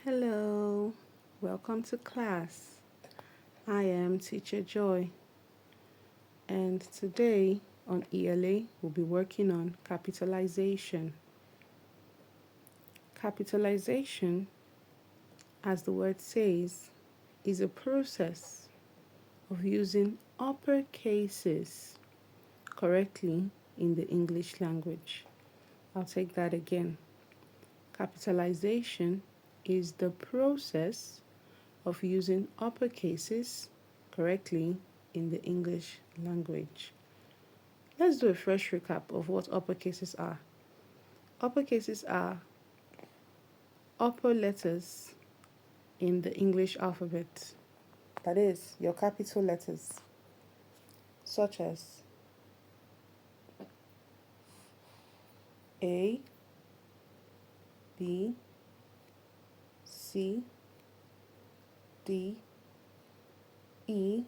Hello, welcome to class. I am Teacher Joy, and today on ELA we'll be working on capitalization. Capitalization, as the word says, is a process of using upper cases correctly in the English language. I'll take that again. Capitalization is the process of using upper cases correctly in the English language. Let's do a fresh recap of what upper cases are. Upper cases are upper letters in the English alphabet. That is, your capital letters, such as A, B, C, D, E,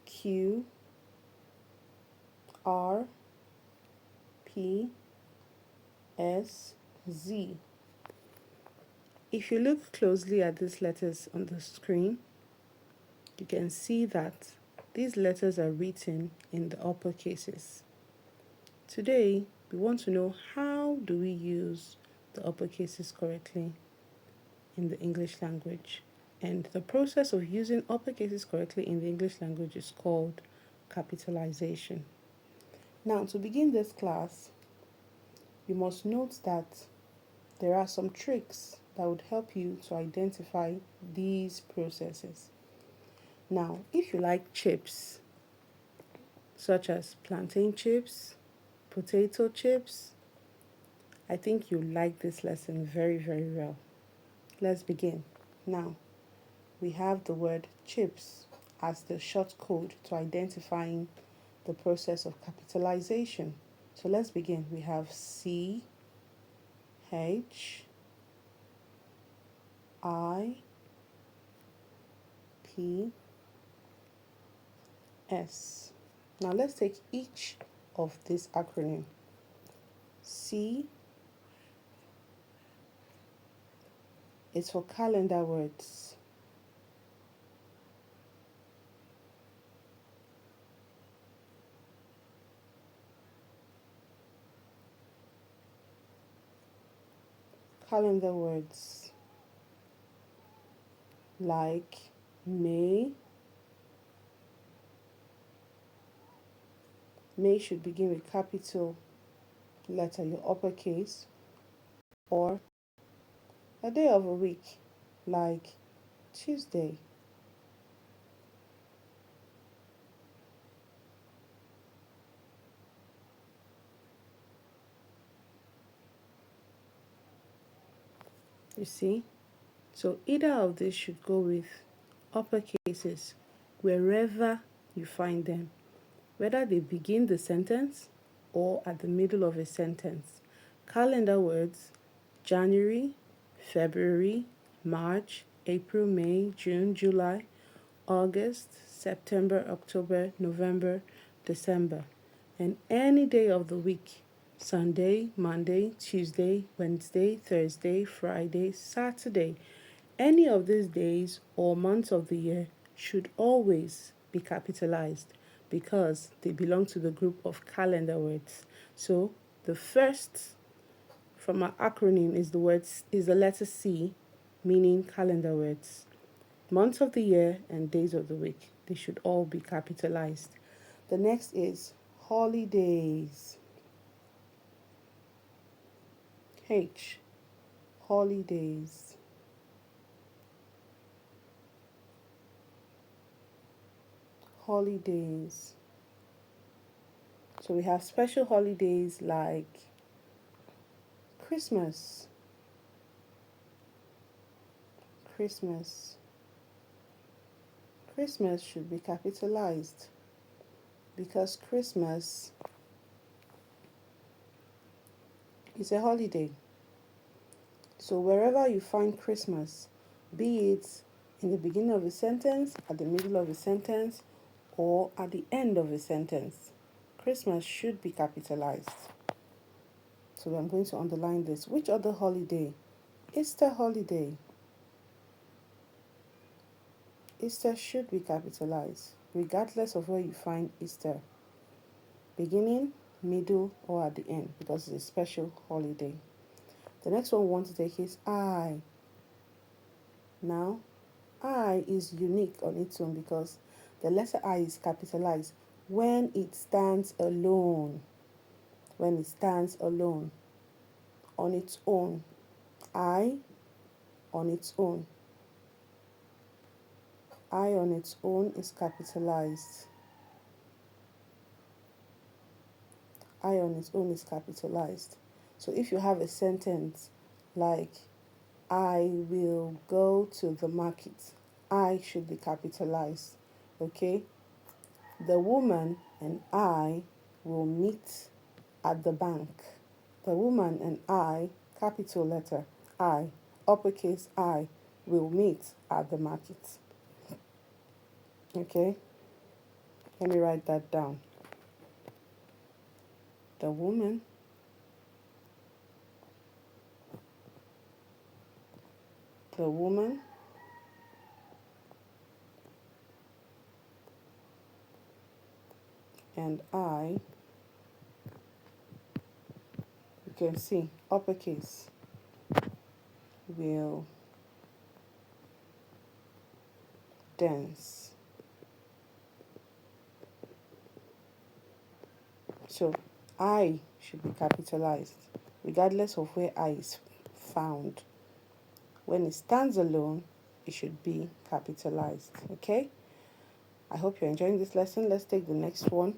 Q, R, P, S, Z. If you look closely at these letters on the screen, you can see that these letters are written in the upper cases. Today, we want to know how do we use the upper cases correctly in the English language. And the process of using upper cases correctly in the English language is called capitalization. Now, to begin this class, you must note that there are some tricks that would help you to identify these processes. Now, if you like chips, such as plantain chips, potato chips, I think you'll like this lesson very, very well. Let's begin. Now, we have the word chips as the short code to identifying the process of capitalization. So let's begin. We have C, H, I, P, S. Now let's take each of this acronym. C is for calendar words. Calendar words like May. May should begin with capital letter, your uppercase, or a day of a week like Tuesday. You see? So either of these should go with uppercases wherever you find them, whether they begin the sentence or at the middle of a sentence. Calendar words: January, February, March, April, May, June, July, August, September, October, November, December, and any day of the week: Sunday, Monday, Tuesday, Wednesday, Thursday, Friday, Saturday. Any of these days or months of the year should always be capitalized because they belong to the group of calendar words. So the first from our acronym is the letter C, meaning calendar words. Months of the year and days of the week, they should all be capitalized. The next is holidays. H, holidays. Holidays. So we have special holidays like Christmas. Christmas. Christmas should be capitalized because Christmas is a holiday. So wherever you find Christmas, be it in the beginning of a sentence, at the middle of a sentence, or at the end of a sentence, Christmas should be capitalized. So I'm going to underline this. Which other holiday Easter holiday. Easter should be capitalized, regardless of where you find Easter. Beginning, middle, or at the end, because it's a special holiday. The next one we want to take is I. Now, I is unique on its own because the letter I is capitalized when it stands alone. When it stands alone. On its own. I on its own. I on its own is capitalized. I on its own is capitalized. So if you have a sentence like, I will go to the market, I should be capitalized. Okay? The woman and I will meet at the bank. The woman and I, capital letter I, uppercase I, will meet at the market. Okay? Let me write that down. The woman the woman and I, you can see uppercase, will dance. So I should be capitalized, regardless of where I is found. When it stands alone, it should be capitalized. Okay? I hope you're enjoying this lesson. Let's take the next one.